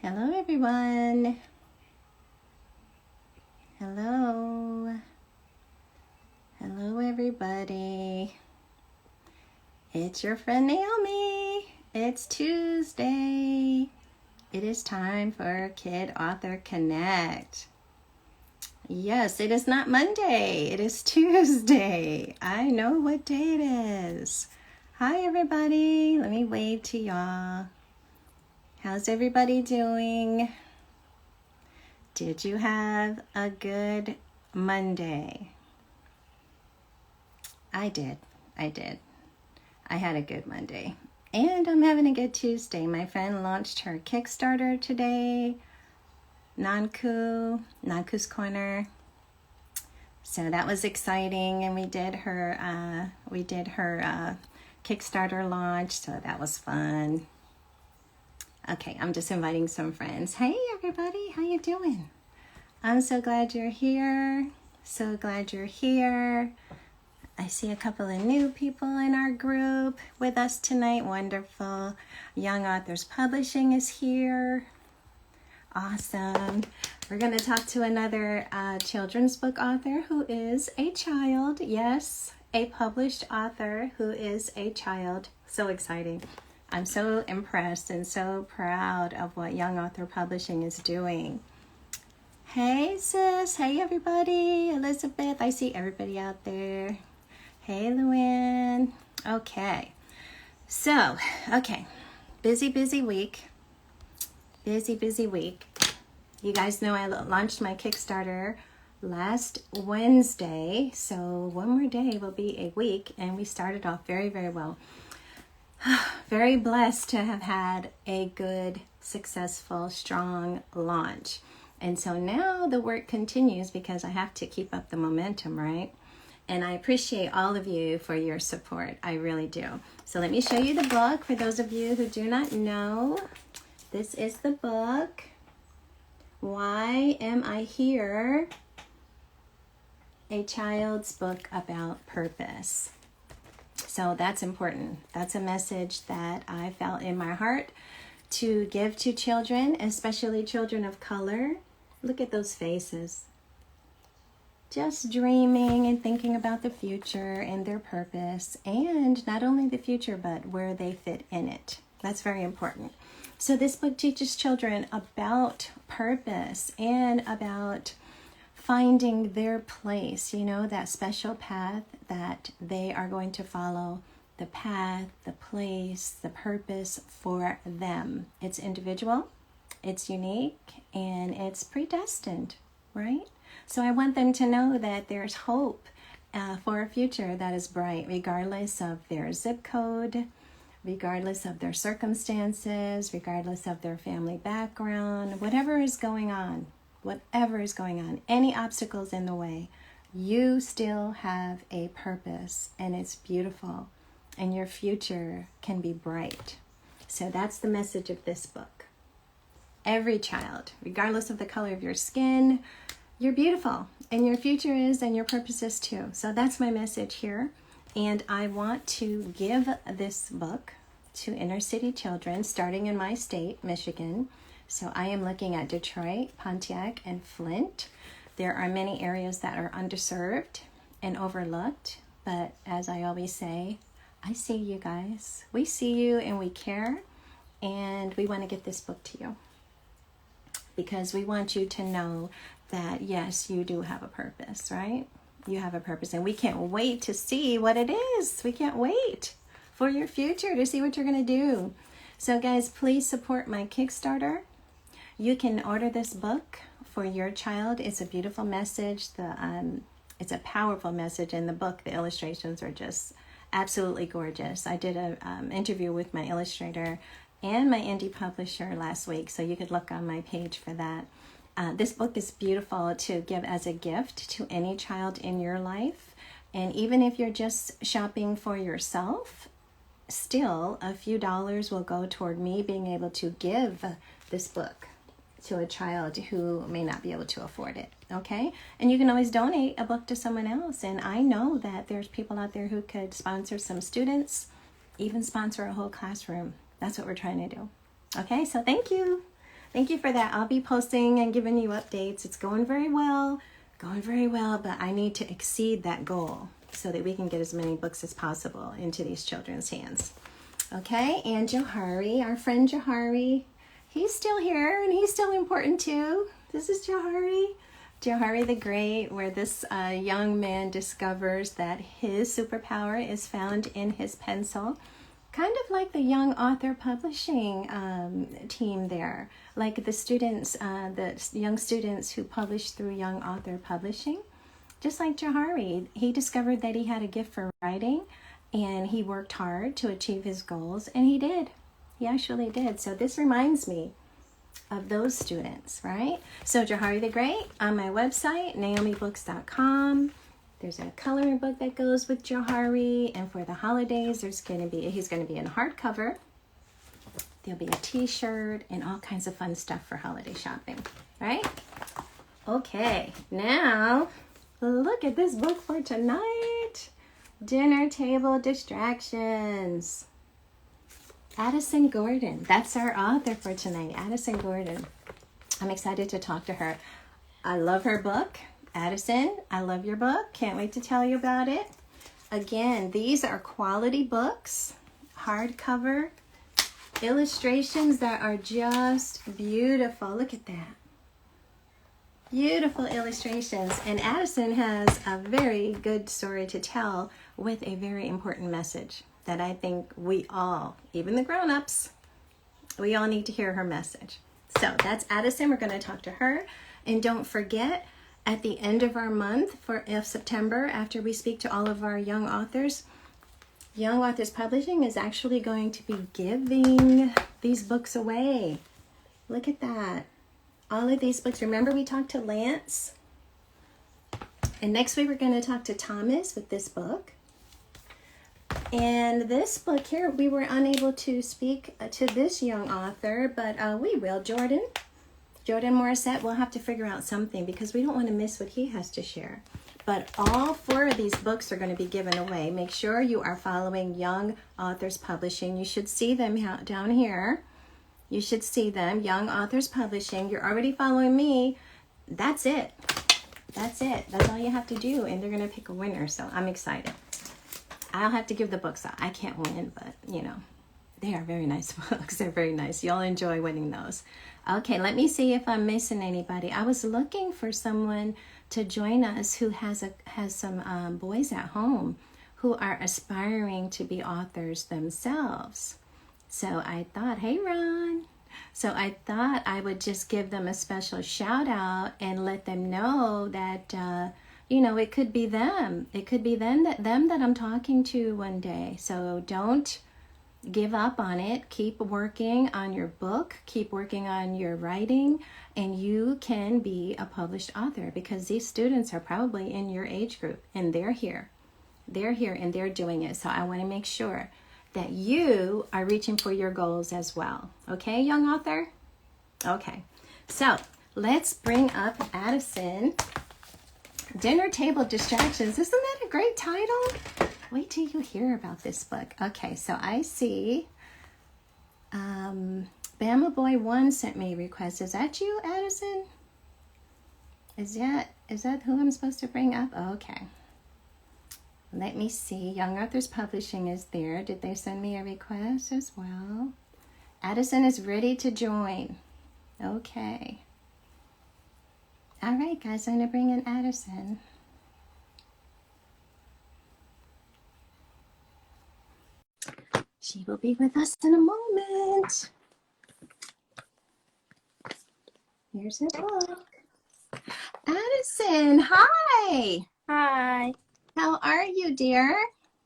Hello, everyone. Hello. Hello, everybody. It's your friend Naomi. It's Tuesday. It is time for Kid Author Connect. Yes, it is not Monday. It is Tuesday. I know what day it is. Hi, everybody. Let me wave to y'all. How's everybody doing? Did you have a good Monday? I did. I had a good Monday. And I'm having a good Tuesday. My friend launched her Kickstarter today. Nanku's Corner. So that was exciting, and we did her Kickstarter launch, so that was fun. Okay, I'm just inviting some friends. Hey everybody, how you doing? I'm so glad you're here. So glad you're here. I see a couple of new people in our group with us tonight. Wonderful. Young Authors Publishing is here. Awesome. We're going to talk to another children's book author who is a child. Yes, a published author who is a child. So exciting. I'm so impressed and so proud of what Young Author Publishing is doing. Hey sis, hey everybody, Elizabeth, I see everybody out there. Hey Luann. Okay, so, busy week. Busy week. You guys know I launched my Kickstarter last Wednesday, so one more day will be a week, and we started off very, very well. Very blessed to have had a good, successful, strong launch. And so now the work continues because I have to keep up the momentum, right? And I appreciate all of you for your support. I really do. So let me show you the book for those of you who do not know. This is the book, Why Am I Here? A child's book about purpose. So that's important. That's a message that I felt in my heart to give to children, especially children of color. Look at those faces. Just dreaming and thinking about the future and their purpose, and not only the future, but where they fit in it. That's very important. So this book teaches children about purpose and about finding their place, that special path that they are going to follow, the path, the place, the purpose for them. It's individual, it's unique, and it's predestined, right? So I want them to know that there's hope for a future that is bright, regardless of their zip code, regardless of their circumstances, regardless of their family background, whatever is going on, any obstacles in the way, you still have a purpose, and it's beautiful, and your future can be bright. So that's the message of this book. Every child, regardless of the color of your skin, you're beautiful, and your future is, and your purpose is too. So that's my message here, and I want to give this book to inner city children starting in my state, Michigan. So I am looking at Detroit, Pontiac, and Flint. There are many areas that are underserved and overlooked, but as I always say, I see you guys. We see you and we care, and we want to get this book to you because we want you to know that, yes, you do have a purpose, right? You have a purpose, and we can't wait to see what it is. We can't wait for your future to see what you're going to do. So guys, please support my Kickstarter. You can order this book for your child. It's a beautiful message. It's a powerful message in the book. The illustrations are just absolutely gorgeous. I did an interview with my illustrator and my indie publisher last week, so you could look on my page for that. This book is beautiful to give as a gift to any child in your life. And even if you're just shopping for yourself, still a few dollars will go toward me being able to give this book to a child who may not be able to afford it, okay? And you can always donate a book to someone else. And I know that there's people out there who could sponsor some students, even sponsor a whole classroom. That's what we're trying to do. Okay, so thank you. Thank you for that. I'll be posting and giving you updates. It's going very well, but I need to exceed that goal so that we can get as many books as possible into these children's hands. Okay, and Johari, our friend Johari, he's still here and he's still important too. This is Johari. Johari the Great, where this young man discovers that his superpower is found in his pencil. Kind of like the young author publishing team there, like the students, the young students who publish through Young Author Publishing. Just like Johari, he discovered that he had a gift for writing, and he worked hard to achieve his goals, and he did. He actually did. So this reminds me of those students, right? So Johari the Great on my website, naomibooks.com. There's a coloring book that goes with Johari, and for the holidays, he's going to be in hardcover. There'll be a t-shirt and all kinds of fun stuff for holiday shopping, right? Okay, now look at this book for tonight. Dinner Table Distractions. Addison Gordon. That's our author for tonight, Addison Gordon. I'm excited to talk to her. I love her book. Addison, I love your book. Can't wait to tell you about it. Again, these are quality books, hardcover, illustrations that are just beautiful. Look at that. Beautiful illustrations. And Addison has a very good story to tell with a very important message that I think we all, even the grown-ups, we all need to hear her message. So that's Addison. We're going to talk to her. And don't forget, at the end of our month of September, after we speak to all of our young authors, Young Authors Publishing is actually going to be giving these books away. Look at that. All of these books. Remember we talked to Lance? And next week we're going to talk to Thomas with this book. And this book here, we were unable to speak to this young author, but we will. Jordan Morissette, we'll have to figure out something because we don't want to miss what he has to share. But all 4 of these books are going to be given away. Make sure you are following Young Authors Publishing. You should see them down here. You should see them, Young Authors Publishing. You're already following me. That's it. That's it. That's all you have to do. And they're going to pick a winner. So I'm excited. I'll have to give the books out. I can't win, but you know, they are very nice books. They're very nice. You'll enjoy winning those. Okay, let me see if I'm missing anybody. I was looking for someone to join us who has some boys at home who are aspiring to be authors themselves. So I thought, hey, Ron. So I thought I would just give them a special shout out and let them know that, you know, it could be them. It could be them that I'm talking to one day. So don't give up on it. Keep working on your book. Keep working on your writing. And you can be a published author because these students are probably in your age group and they're here. They're here and they're doing it. So I want to make sure that you are reaching for your goals as well. Okay, young author? Okay, so let's bring up Addison. Dinner Table Distractions. Isn't that a great title? Wait till you hear about this book. Okay, so I see Bama Boy 1 sent me a request. Is that you, Addison? Is that who I'm supposed to bring up? Okay. Let me see. Young Authors Publishing is there. Did they send me a request as well? Addison is ready to join. Okay. All right, guys. I'm going to bring in Addison. She will be with us in a moment. Here's her book. Addison, hi. Hi, How are you, dear?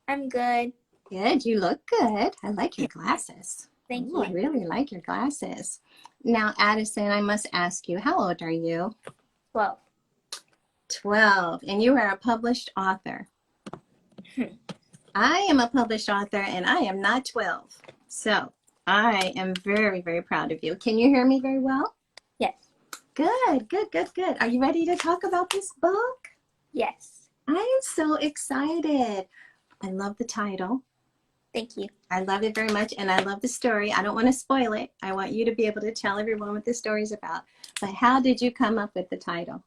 I'm good. Good. You look good. I like your glasses. Thank Ooh, you. I really like your glasses. Now, Addison, I must ask you, how old are you? 12. 12. And you are a published author. I am a published author and I am not 12. So I am very, very proud of you. Can you hear me very well? Yes. Good, good, good, good. Are you ready to talk about this book? Yes. I am so excited. I love the title. Thank you. I love it very much, and I love the story. I don't want to spoil it. I want you to be able to tell everyone what the story's about. But how did you come up with the title?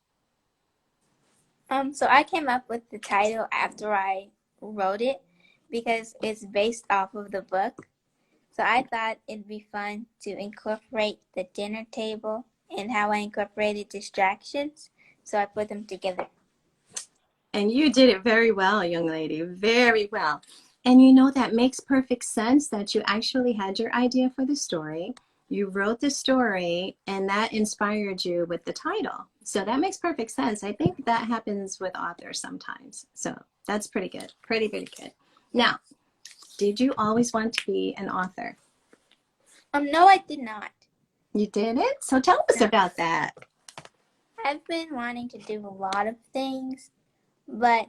So I came up with the title after I wrote it because it's based off of the book. So I thought it'd be fun to incorporate the dinner table and how I incorporated distractions. So I put them together. And you did it very well, young lady, very well. And you know, that makes perfect sense that you actually had your idea for the story. You wrote the story, and that inspired you with the title. So that makes perfect sense. I think that happens with authors sometimes. So that's pretty good, pretty good. Now, did you always want to be an author? No, I did not. You didn't? So tell us about that. I've been wanting to do a lot of things, but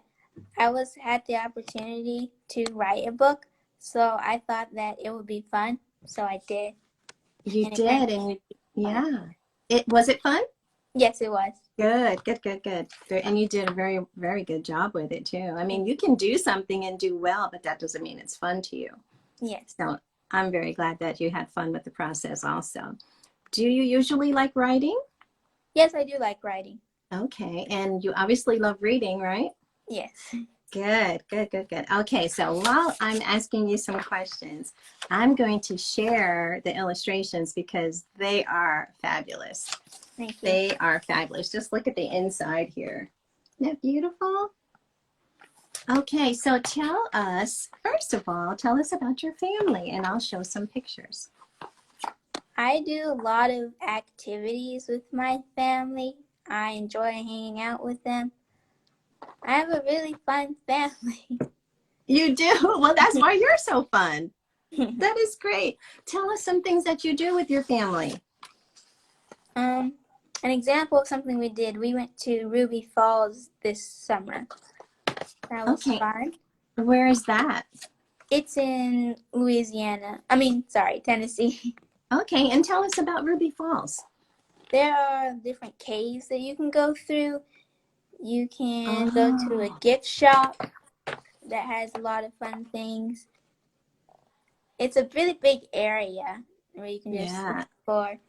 I had the opportunity to write a book, so I thought that it would be fun, so I did. You did, and yeah. Was it fun? Yes, it was. Good. And you did a very good job with it too. I mean, you can do something and do well, but that doesn't mean it's fun to you. Yes. So I'm very glad that you had fun with the process also. Do you usually like writing? Yes, I do like writing. Okay, and you obviously love reading, right? Yes. Good. Okay, so while I'm asking you some questions, I'm going to share the illustrations because they are fabulous. Thank you. They are fabulous. Just look at the inside here. Isn't that beautiful? Okay, so tell us, first of all, tell us about your family, and I'll show some pictures. I do a lot of activities with my family. I enjoy hanging out with them. I have a really fun family. You do? Well, that's why you're so fun. That is great. Tell us some things that you do with your family. An example of something we did, we went to Ruby Falls this summer. That was fun. Where is that? It's in Tennessee. Okay, and tell us about Ruby Falls. There are different caves that you can go through. You can go to a gift shop that has a lot of fun things. It's a really big area where you can just explore.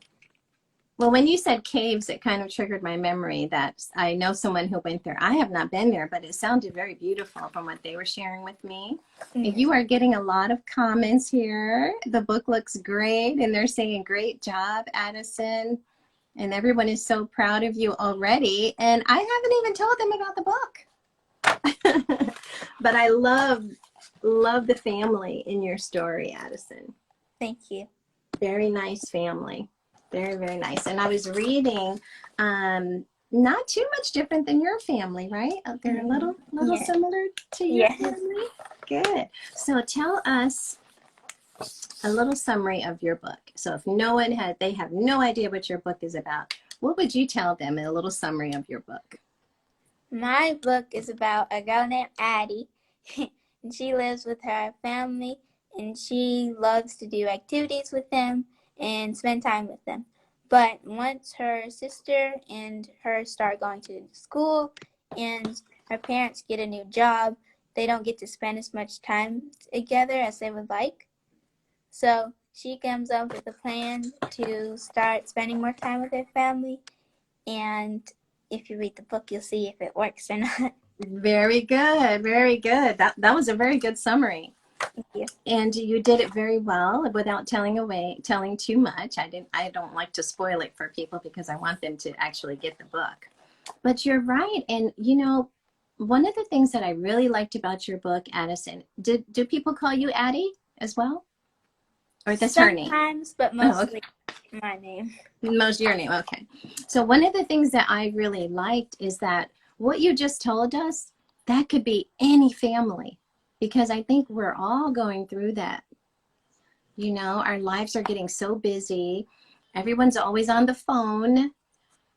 Well, when you said caves, it kind of triggered my memory that I know someone who went there. I have not been there, but it sounded very beautiful from what they were sharing with me. Mm-hmm. You are getting a lot of comments here. The book looks great, and they're saying, great job, Addison. And everyone is so proud of you already. And I haven't even told them about the book. But I love the family in your story, Addison. Thank you. Very nice family. Very nice. And I was reading, not too much different than your family, right? They're a little similar to your family. Good. So tell us a little summary of your book. So if they have no idea what your book is about, what would you tell them in a little summary of your book? My book is about a girl named Addie, and she lives with her family, and she loves to do activities with them and spend time with them. But once her sister and her start going to school and her parents get a new job, they don't get to spend as much time together as they would like. So she comes up with a plan to start spending more time with her family. And if you read the book, you'll see if it works or not. Very good. That was a very good summary. Thank you. And you did it very well without telling too much. I don't like to spoil it for people because I want them to actually get the book. But you're right. And you know, one of the things that I really liked about your book, Addison, do people call you Addie as well? Or that's her name? Sometimes, but mostly my name. Most your name, okay. So one of the things that I really liked is that what you just told us, that could be any family. Because I think we're all going through that. You know, our lives are getting so busy. Everyone's always on the phone.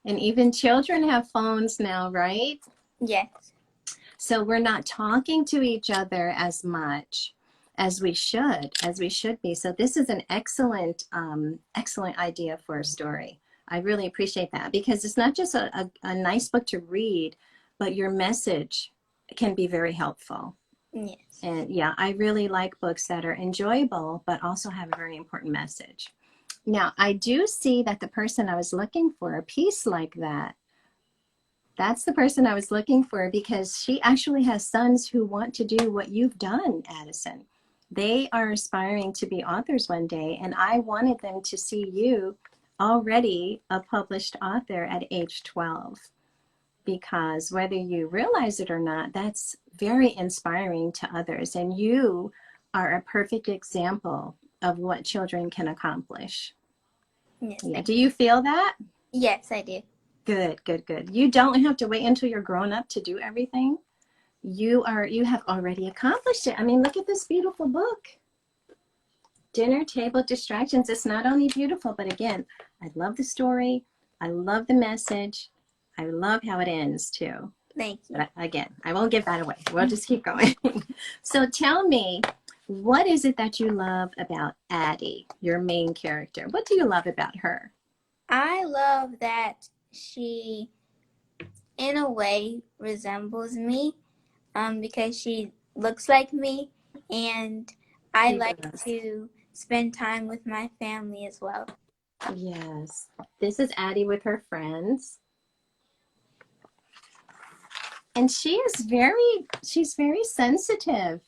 And even children have phones now, right? Yes. So we're not talking to each other as much as we should be. So this is an excellent idea for a story. I really appreciate that because it's not just a nice book to read, but your message can be very helpful. Yes. And yeah, I really like books that are enjoyable, but also have a very important message. Now, I do see that the person I was looking for, a piece like that, that's the person I was looking for, because she actually has sons who want to do what you've done, Addison. They are aspiring to be authors one day, and I wanted them to see you already a published author at age 12. Because whether you realize it or not, that's very inspiring to others. And you are a perfect example of what children can accomplish. Yes. Yeah. Do you feel that? Yes, I do. Good, good, good. You don't have to wait until you're grown up to do everything. You have already accomplished it. I mean, look at this beautiful book. Dinner Table Distractions. It's not only beautiful, but again, I love the story. I love the message. I love how it ends too. Thank you. But again, I won't give that away. We'll just keep going. So tell me, what is it that you love about Addie, your main character? What do you love about her? I love that she, in a way, resembles me, because she looks like me, and I She like does. to spend time with my family as well. Yes. This is Addie with her friends. And she's very sensitive,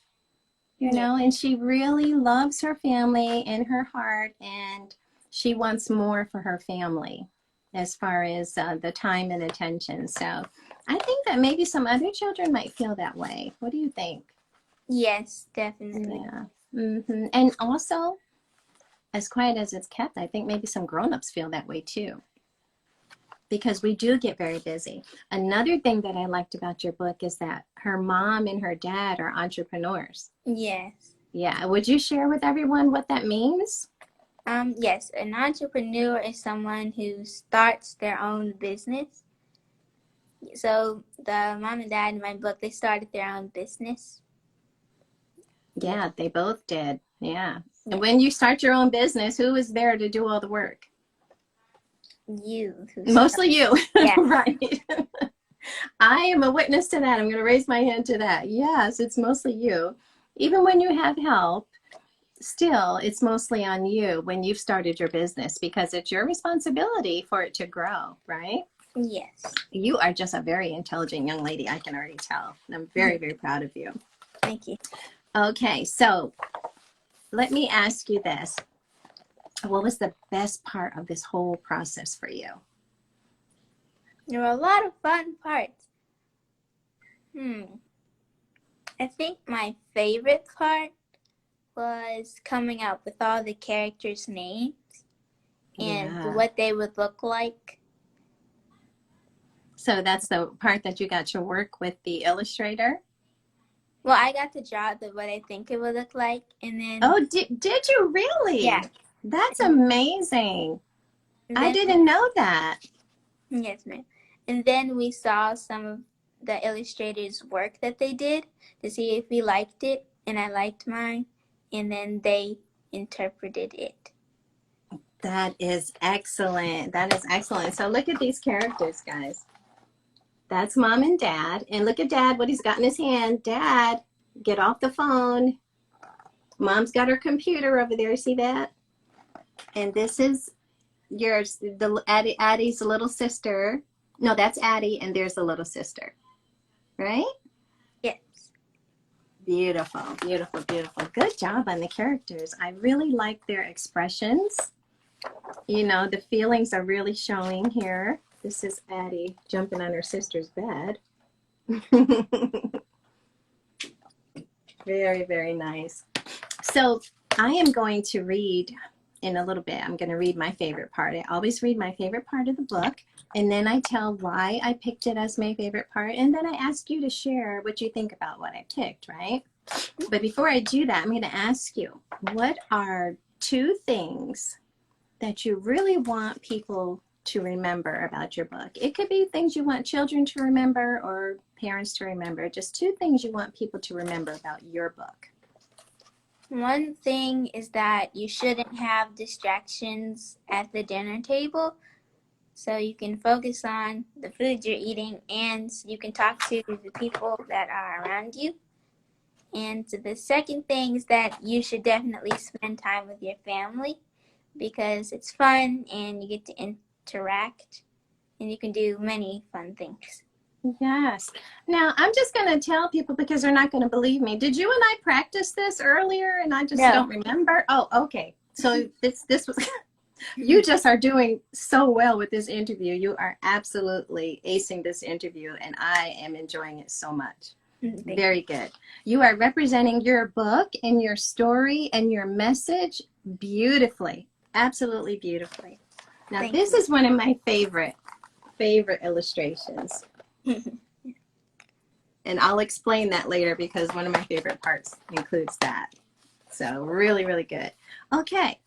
you know, and she really loves her family in her heart, and she wants more for her family as far as the time and attention. So I think that maybe some other children might feel that way. What do you think? Yes, definitely. Yeah. And also, as quiet as it's kept, I think maybe some grown-ups feel that way too, because we do get very busy. Another thing that I liked about your book is that her mom and her dad are entrepreneurs. Yes. Yeah. Would you share with everyone what that means? Yes, an entrepreneur is someone who starts their own business. So the mom and dad in my book, they started their own business. Yeah, they both did. Yeah. And Yes. when you start your own business, who is there to do all the work? You. Mostly you. Yeah. Right. I am a witness to that. I'm going to raise my hand to that. Yes, it's mostly you. Even when you have help, still, it's mostly on you when you've started your business, because it's your responsibility for it to grow, right? Yes. You are just a very intelligent young lady, I can already tell. I'm very, very proud of you. Thank you. Okay, so let me ask you this. What was the best part of this whole process for you? There were a lot of fun parts. I think my favorite part was coming up with all the characters' names and Yeah. what they would look like. So that's the part that you got to work with the illustrator? Well, I got to draw what I think it would look like, and then Oh, did you really? yeah, That's amazing. and I then didn't know that. yes, ma'am. And then we saw some of the illustrators' work that they did to see if we liked it, and I liked mine, and then they interpreted it. That is excellent. That is excellent. So look at these characters, guys. That's mom and dad. And look at dad, what he's got in his hand. Dad, get off the phone. Mom's got her computer over there. See that? And this is Addie's little sister. No, that's Addie, and there's the little sister. Right? Yes. Beautiful, beautiful, beautiful. Good job on the characters. I really like their expressions. You know, the feelings are really showing here. This is Addie jumping on her sister's bed. Very, very nice. So I am going to read in a little bit. I'm going to read my favorite part. I always read my favorite part of the book, and then I tell why I picked it as my favorite part, and then I ask you to share what you think about what I picked, right? But before I do that, I'm going to ask you, what are 2 things that you really want people to remember about your book? It could be things you want children to remember or parents to remember. Just 2 things you want people to remember about your book. One thing is that you shouldn't have distractions at the dinner table, so you can focus on the food you're eating and you can talk to the people that are around you. And the second thing is that you should definitely spend time with your family because it's fun and you get to interact and you can do many fun things. Yes. Now, I'm just going to tell people because they're not going to believe me. Did you and I practice this earlier and I just No. don't remember? Oh, okay. So this was you just are doing so well with this interview. You are absolutely acing this interview and I am enjoying it so much. Very good. You are representing your book and your story and your message beautifully. Absolutely beautifully. Now, this is one of my favorite illustrations. And I'll explain that later because one of my favorite parts includes that. So really, really good. Okay,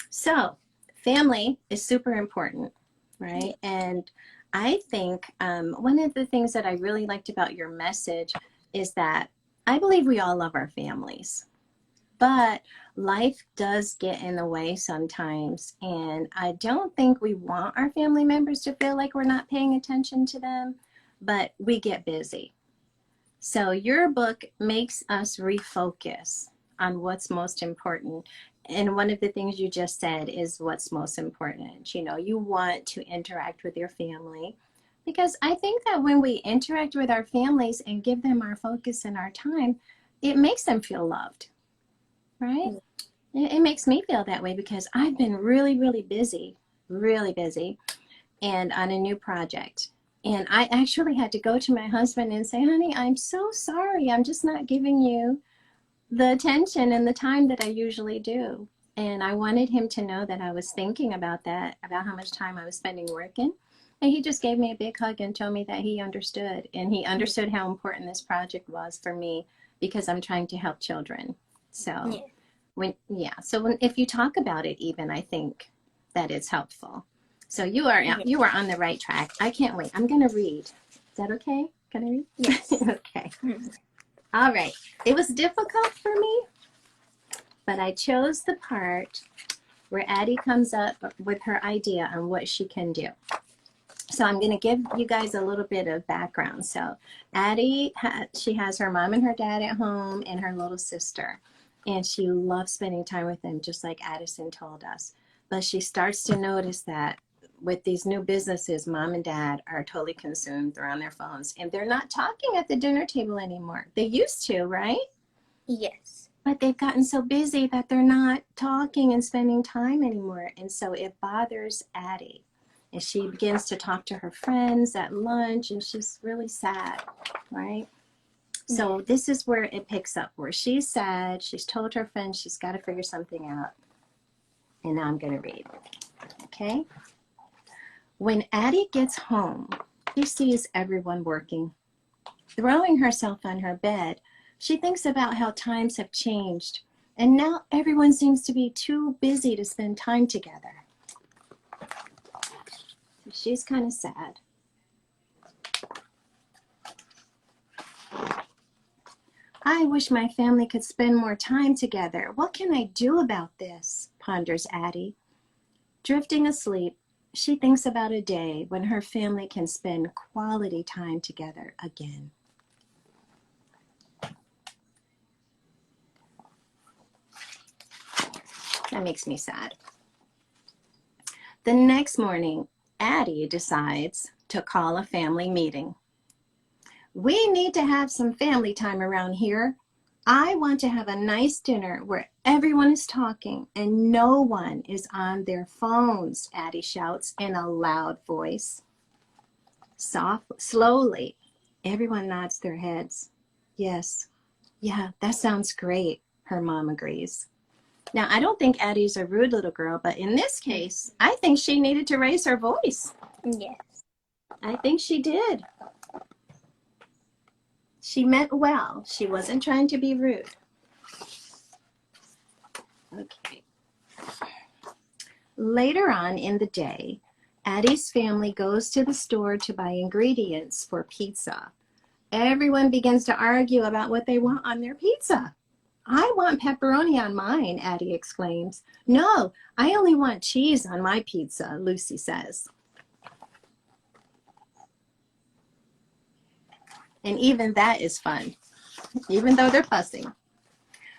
so family is super important, right? And I think one of the things that I really liked about your message is that I believe we all love our families, but life does get in the way sometimes. And I don't think we want our family members to feel like we're not paying attention to them, but we get busy. So your book makes us refocus on what's most important. And one of the things you just said is what's most important. You know, you want to interact with your family because I think that when we interact with our families and give them our focus and our time, it makes them feel loved, right? It makes me feel that way because I've been really, really busy and on a new project. And I actually had to go to my husband and say, honey, I'm so sorry. I'm just not giving you the attention and the time that I usually do. And I wanted him to know that I was thinking about that, about how much time I was spending working. And he just gave me a big hug and told me that he understood. And he understood how important this project was for me because I'm trying to help children. So, if you talk about it even, I think that it's helpful. So you are on the right track. I can't wait. I'm going to read. Is that okay? Can I read? Yes. Okay. All right. It was difficult for me, but I chose the part where Addie comes up with her idea on what she can do. So I'm going to give you guys a little bit of background. So Addie, she has her mom and her dad at home and her little sister. And she loves spending time with them, just like Addison told us. But she starts to notice that with these new businesses, mom and dad are totally consumed. They're on their phones and they're not talking at the dinner table anymore. They used to, right? Yes. But they've gotten so busy that they're not talking and spending time anymore. And so it bothers Addie. And she begins to talk to her friends at lunch and she's really sad, right? So this is where it picks up, where she's sad. She's told her friends she's got to figure something out. And now I'm going to read. Okay? When Addie gets home, she sees everyone working. Throwing herself on her bed, she thinks about how times have changed, and now everyone seems to be too busy to spend time together. So she's kind of sad. I wish my family could spend more time together. What can I do about this? Ponders Addie. Drifting asleep, she thinks about a day when her family can spend quality time together again. That makes me sad. The next morning, Addie decides to call a family meeting. We need to have some family time around here. I want to have a nice dinner where everyone is talking and no one is on their phones, Addie shouts in a loud voice. Slowly, everyone nods their heads. Yes, yeah, that sounds great, her mom agrees. Now, I don't think Addie's a rude little girl, but in this case, I think she needed to raise her voice. Yes. I think she did. She meant well. She wasn't trying to be rude. Okay. Later on in the day, Addie's family goes to the store to buy ingredients for pizza. Everyone begins to argue about what they want on their pizza. I want pepperoni on mine, Addie exclaims. No, I only want cheese on my pizza, Lucy says. And even that is fun. even though they're fussing.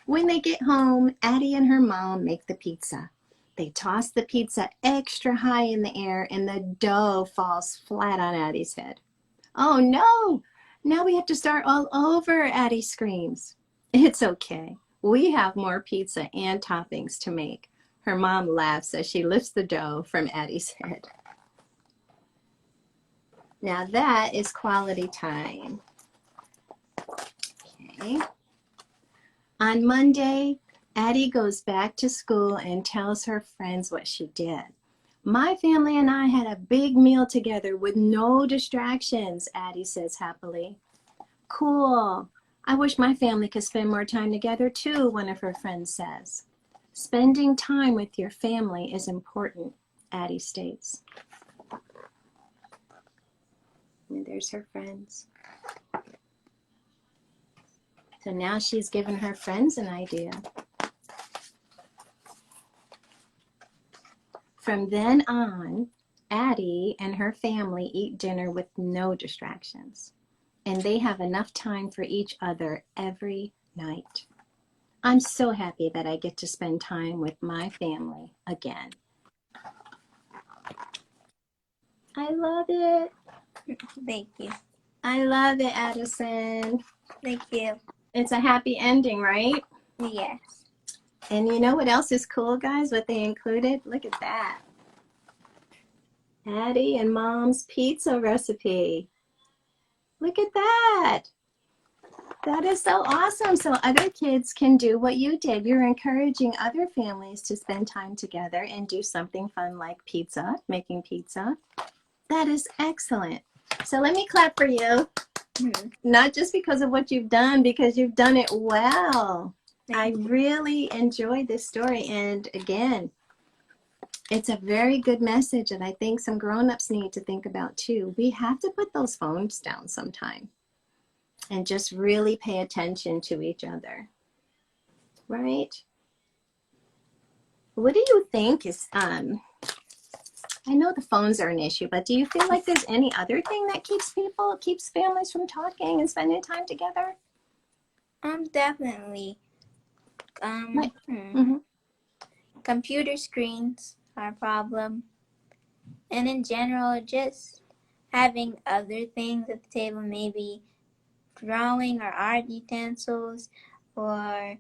When they get home, Addie and her mom make the pizza. They toss the pizza extra high in the air and the dough falls flat on Addie's head. Oh no! Now we have to start all over, Addie screams. It's okay. We have more pizza and toppings to make. Her mom laughs as she lifts the dough from Addie's head. Now that is quality time. Okay. On Monday, Addie goes back to school and tells her friends what she did. My family and I had a big meal together with no distractions, Addie says happily. Cool. I wish my family could spend more time together too, one of her friends says. Spending time with your family is important, Addie states. And there's her friends. So now she's given her friends an idea. From then on, Addie and her family eat dinner with no distractions, and they have enough time for each other every night. I'm so happy that I get to spend time with my family again. I love it. Thank you. I love it, Addison. Thank you. It's a happy ending, right? Yes. And you know what else is cool, guys? What they included? Look at that. Addie and Mom's pizza recipe. Look at that. That is so awesome. So other kids can do what you did. You're encouraging other families to spend time together and do something fun like pizza, making pizza. That is excellent. So let me clap for you. Not just because of what you've done, because you've done it well. I really enjoyed this story. And again, it's a very good message that I think some grown-ups need to think about too. We have to put those phones down sometime and just really pay attention to each other, right? What do you think is, I know the phones are an issue, but do you feel like there's any other thing that keeps families from talking and spending time together? Definitely. Computer screens are a problem. And in general, just having other things at the table, maybe drawing or art utensils or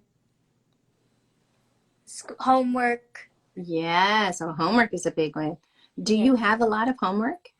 homework. Yeah, so homework is a big one. Do you have a lot of homework?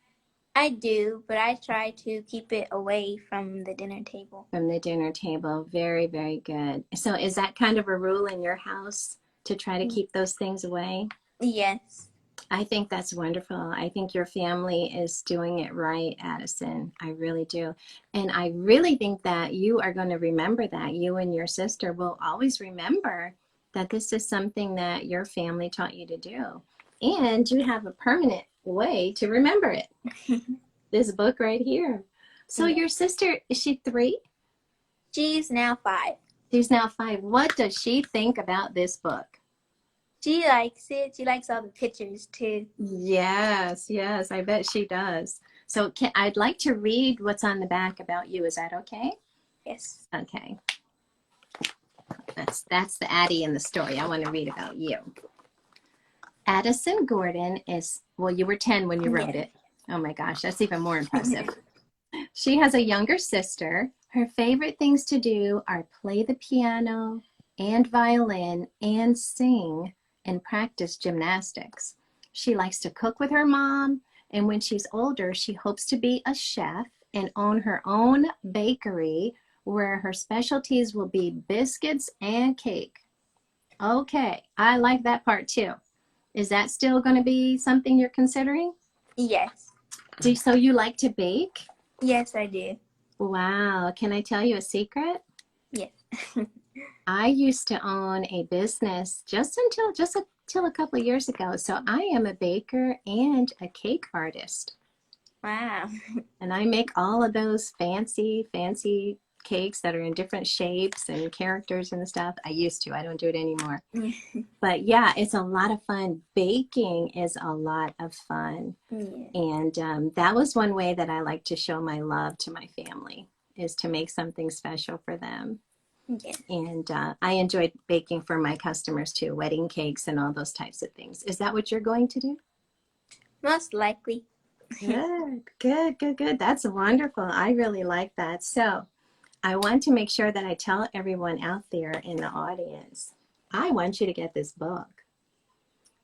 I do, but I try to keep it away from the dinner table. From the dinner table. Very, very good. So is that kind of a rule in your house to try to keep those things away? Yes. I think that's wonderful. I think your family is doing it right, Addison. I really do. And I really think that you are going to remember that. You and your sister will always remember that this is something that your family taught you to do. And you have a permanent way to remember it. This book right here. So your sister, is she 3? She's now 5. She's now 5. What does she think about this book? She likes it. She likes all the pictures too. Yes, yes, I bet she does. So I'd like to read what's on the back about you. Is that okay? Yes. Okay. That's the Addie in the story. I want to read about you. Addison Gordon is, well, you were 10 when you wrote it. Oh my gosh, that's even more impressive. She has a younger sister. Her favorite things to do are play the piano and violin and sing and practice gymnastics. She likes to cook with her mom, and when she's older, she hopes to be a chef and own her own bakery where her specialties will be biscuits and cake. Okay, I like that part too. Is that still going to be something you're considering? Yes. So you like to bake? Yes, I do. Wow. Can I tell you a secret? Yes. I used to own a business just until a couple of years ago. So I am a baker and a cake artist. Wow. And I make all of those fancy cakes that are in different shapes and characters and stuff. I used to. I don't do it anymore. But yeah, it's a lot of fun. Baking is a lot of fun. And that was one way that I like to show my love to my family, is to make something special for them. Yeah. And I enjoyed baking for my customers too, wedding cakes and all those types of things. Is that what you're going to do? Most likely. Good, good, good, good. That's wonderful. I really like that. So I want to make sure that I tell everyone out there in the audience, I want you to get this book,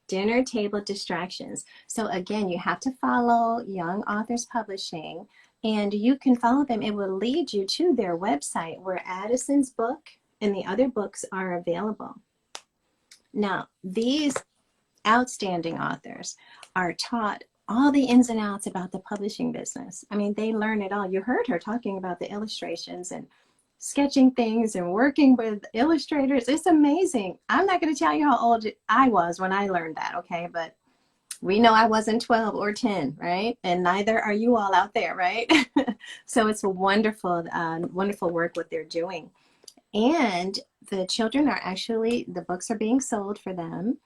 Dinner Table Distractions. So again, you have to follow Young Authors Publishing, and you can follow them. It will lead you to their website where Addison's book and the other books are available. Now, these outstanding authors are taught all the ins and outs about the publishing business. I mean, they learn it all. You heard her talking about the illustrations and sketching things and working with illustrators. It's amazing. I'm not going to tell you how old I was when I learned that, okay? But we know I wasn't 12 or 10, right? And neither are you all out there, right? So it's a wonderful, wonderful work what they're doing. And the children are actually, the books are being sold for them,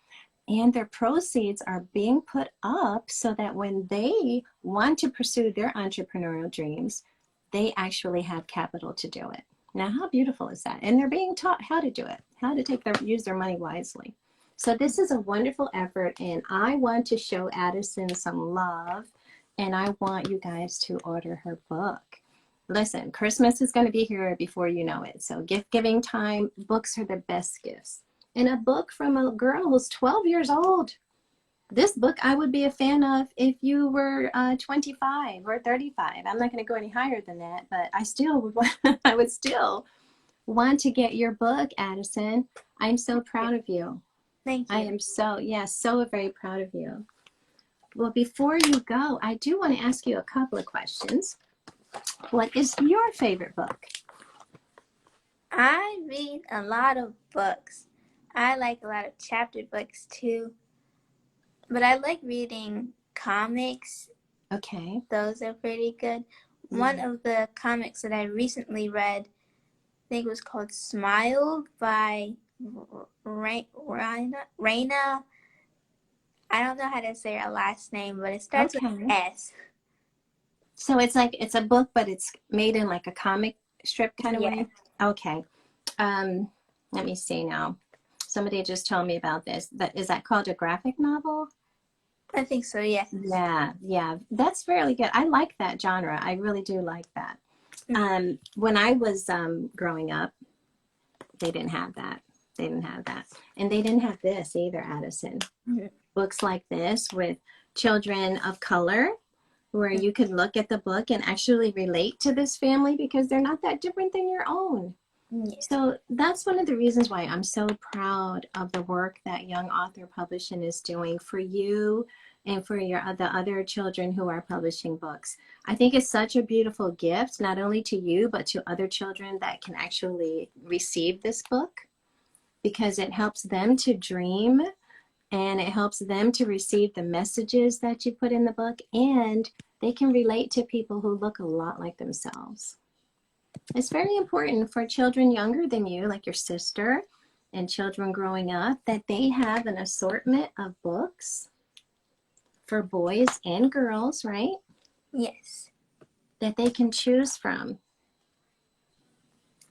and their proceeds are being put up so that when they want to pursue their entrepreneurial dreams, they actually have capital to do it. Now, how beautiful is that? And they're being taught how to do it, how to use their money wisely. So this is a wonderful effort, and I want to show Addison some love, and I want you guys to order her book. Listen, Christmas is going to be here before you know it. So gift giving time, books are the best gifts. And a book from a girl who's 12 years old. This book I would be a fan of if you were 25 or 35. I'm not going to go any higher than that, but I still would want, I would still want to get your book, Addison. I'm so proud of you. Thank you. I am so very proud of you. Well, before you go, I do want to ask you a couple of questions. What is your favorite book? I read a lot of books. I like a lot of chapter books too. But I like reading comics. Okay. Those are pretty good. Yeah. One of the comics that I recently read, I think it was called Smile by Raina. I don't know how to say her last name, but it starts with S. So it's a book, but it's made in like a comic strip kind of way? Okay. Let me see now. Somebody just told me about this. Is that called a graphic novel? I think so, yes. Yeah. That's really good. I like that genre. I really do like that. When I was growing up, they didn't have that. And they didn't have this either, Addison. Mm-hmm. Books like this with children of color, where you could look at the book and actually relate to this family because they're not that different than your own. Yes. So that's one of the reasons why I'm so proud of the work that Young Author Publishing is doing for you and for the other children who are publishing books. I think it's such a beautiful gift, not only to you, but to other children that can actually receive this book, because it helps them to dream and it helps them to receive the messages that you put in the book, and they can relate to people who look a lot like themselves. It's very important for children younger than you, like your sister, and children growing up, that they have an assortment of books for boys and girls, right? Yes. That they can choose from,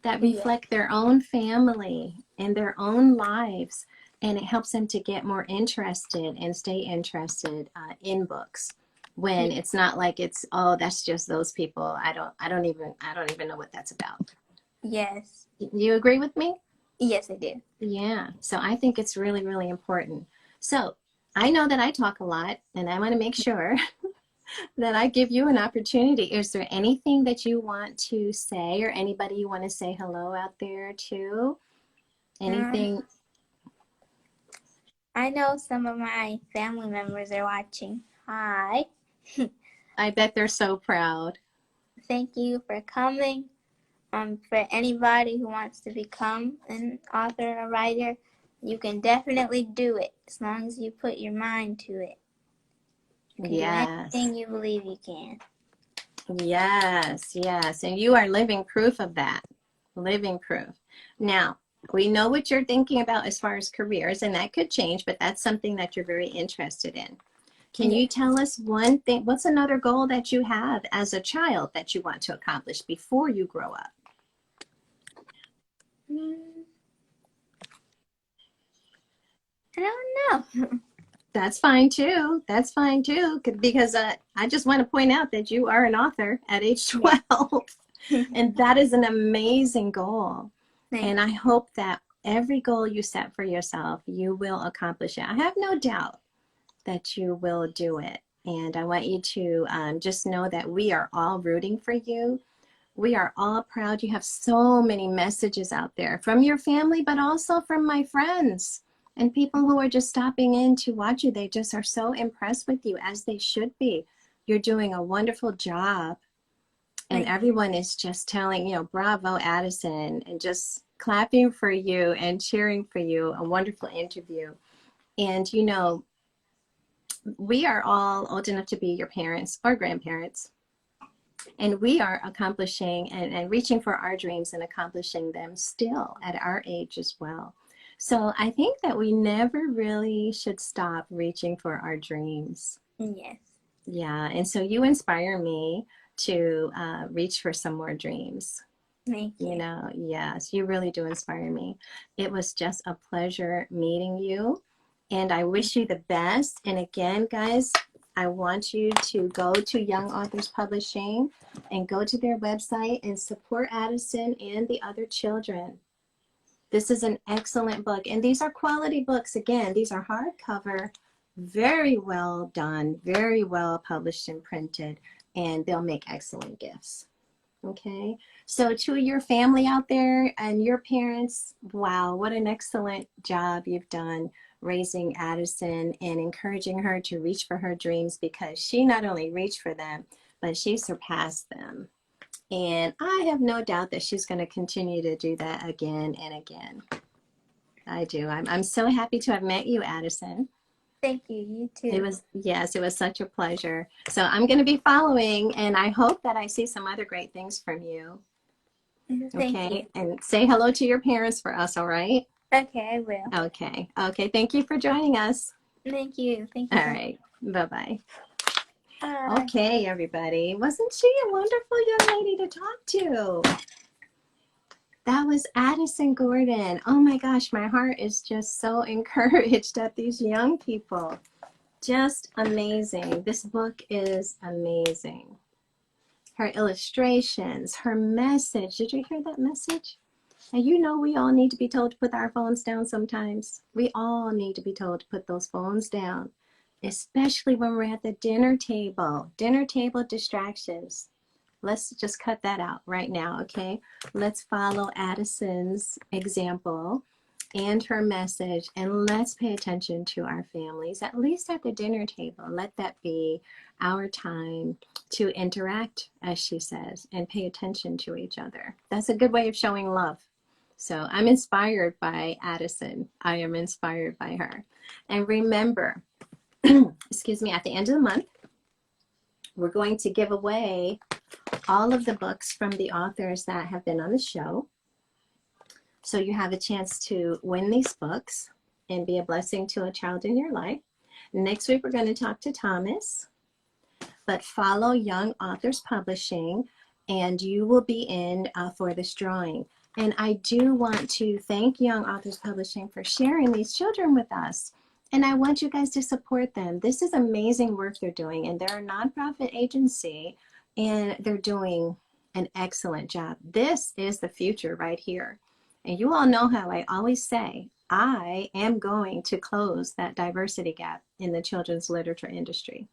that reflect their own family and their own lives, and it helps them to get more interested and stay interested in books. When it's not like it's, oh, that's just those people. I don't even know what that's about. Yes. You agree with me? Yes, I do. Yeah. So I think it's really, really important. So I know that I talk a lot, and I want to make sure that I give you an opportunity. Is there anything that you want to say, or anybody you want to say hello out there to? Anything? I know some of my family members are watching. Hi. I bet they're so proud. Thank you for coming. For anybody who wants to become an author or writer, you can definitely do it as long as you put your mind to it. You can do anything you believe you can. Yes. And you are living proof of that. Living proof. Now, we know what you're thinking about as far as careers, and that could change, but that's something that you're very interested in. Can you tell us one thing? What's another goal that you have as a child that you want to accomplish before you grow up? I don't know. That's fine too. That's fine too, because I just want to point out that you are an author at age 12, and that is an amazing goal. And I hope that every goal you set for yourself, you will accomplish it. I have no doubt that you will do it. And I want you to just know that we are all rooting for you. We are all proud. You have so many messages out there from your family, but also from my friends and people who are just stopping in to watch you. They just are so impressed with you, as they should be. You're doing a wonderful job. And everyone is just telling, you know, bravo, Addison, and just clapping for you and cheering for you. A wonderful interview. And, you know, we are all old enough to be your parents or grandparents. And we are accomplishing and reaching for our dreams and accomplishing them still at our age as well. So I think that we never really should stop reaching for our dreams. Yes. Yeah. And so you inspire me to reach for some more dreams. Thank you. You know, yes, you really do inspire me. It was just a pleasure meeting you. And I wish you the best. And again, guys, I want you to go to Young Authors Publishing and go to their website and support Addison and the other children. This is an excellent book. And these are quality books. Again, these are hardcover, very well done, very well published and printed, and they'll make excellent gifts. Okay, so to your family out there and your parents, wow, what an excellent job you've done raising Addison and encouraging her to reach for her dreams, because she not only reached for them, but she surpassed them. And I have no doubt that she's going to continue to do that again and again. I do. I'm so happy to have met you, Addison. Thank you. You too. It was, yes, it was such a pleasure. So I'm going to be following, and I hope that I see some other great things from you. Thank you. And say hello to your parents for us, all right? Okay, I will. Okay. Okay. Thank you for joining us. Thank you. Thank you. All right. Bye-bye. Bye. Okay, everybody. Wasn't she a wonderful young lady to talk to? That was Addison Gordon. Oh my gosh, my heart is just so encouraged at these young people. Just amazing. This book is amazing. Her illustrations, her message. Did you hear that message? And you know, we all need to be told to put our phones down sometimes. We all need to be told to put those phones down, especially when we're at the dinner table. Dinner table distractions. Let's just cut that out right now, okay? Let's follow Addison's example and her message, and let's pay attention to our families, at least at the dinner table. Let that be our time to interact, as she says, and pay attention to each other. That's a good way of showing love. So I'm inspired by Addison. I am inspired by her. And remember, excuse me, at the end of the month, we're going to give away all of the books from the authors that have been on the show. So you have a chance to win these books and be a blessing to a child in your life. Next week, we're going to talk to Thomas, but follow Young Authors Publishing and you will be in for this drawing. And I do want to thank Young Authors Publishing for sharing these children with us. And I want you guys to support them. This is amazing work they're doing, and they're a nonprofit agency, and they're doing an excellent job. This is the future right here. And you all know how I always say, I am going to close that diversity gap in the children's literature industry.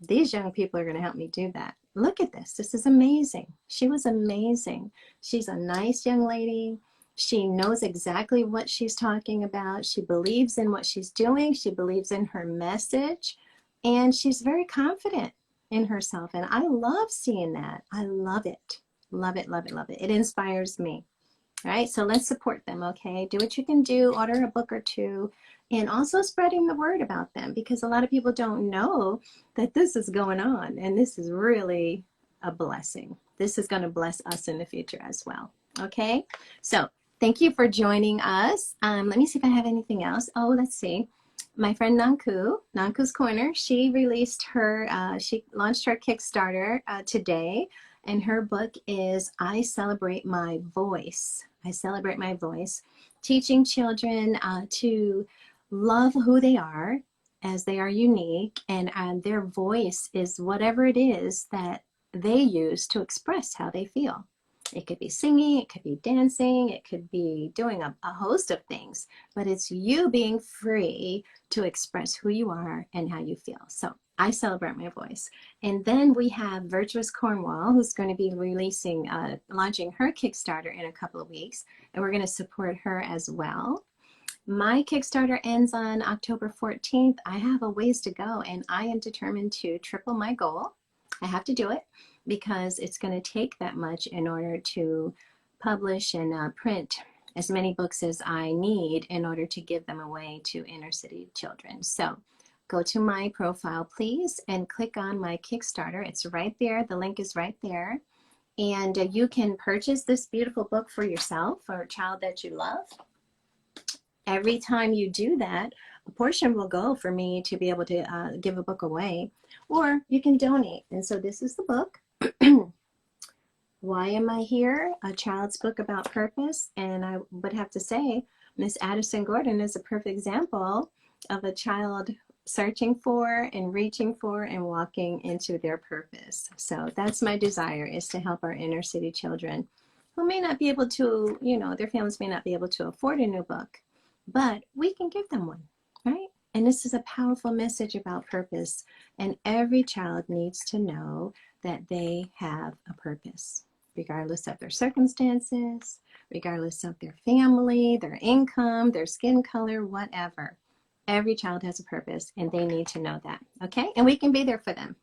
These young people are going to help me do that. Look at this. This is amazing. She was amazing. She's a nice young lady. She knows exactly what she's talking about. She believes in what she's doing. She believes in her message. And she's very confident in herself. And I love seeing that. I love it. Love it, love it, love it. It inspires me. All right, so let's support them, okay? Do what you can do. Order a book or two. And also spreading the word about them, because a lot of people don't know that this is going on. And this is really a blessing. This is going to bless us in the future as well. Okay, so thank you for joining us. Let me see if I have anything else. Oh, let's see. my friend Nanku's Corner, she released her, she launched her Kickstarter today, and her book is I Celebrate My Voice. I Celebrate My Voice, teaching children to love who they are as they are unique, and their voice is whatever it is that they use to express how they feel. It could be singing, it could be dancing, it could be doing a host of things, but it's you being free to express who you are and how you feel. So I celebrate my voice. And then we have Virtuous Cornwall, who's going to be releasing, launching her Kickstarter in a couple of weeks, and we're going to support her as well. My Kickstarter ends on October 14th. I have a ways to go, and I am determined to triple my goal. I have to do it because it's going to take that much in order to publish and print as many books as I need in order to give them away to inner city children. So go to my profile, please, and click on my Kickstarter. It's right there. The link is right there. And you can purchase this beautiful book for yourself or a child that you love. Every time you do that, a portion will go for me to be able to give a book away, or you can donate. And so this is the book. Why Am I Here? A child's book about purpose. And I would have to say, Miss Addison Gordon is a perfect example of a child searching for and reaching for and walking into their purpose. So that's my desire, is to help our inner city children who may not be able to, you know, their families may not be able to afford a new book, but we can give them one, right? And this is a powerful message about purpose. And every child needs to know that they have a purpose, regardless of their circumstances, regardless of their family, their income, their skin color, whatever. Every child has a purpose, and they need to know that, okay? And we can be there for them.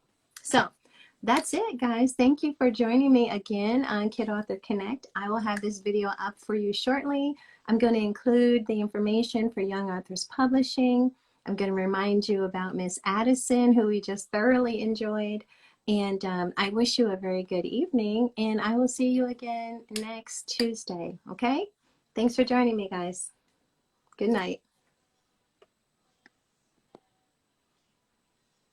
So that's it, guys. Thank you for joining me again on Kid Author Connect. I will have this video up for you shortly. I'm going to include the information for Young Authors Publishing. I'm going to remind you about Miss Addison, who we just thoroughly enjoyed. And I wish you a very good evening, and I will see you again next Tuesday, okay? Thanks for joining me, guys. Good night.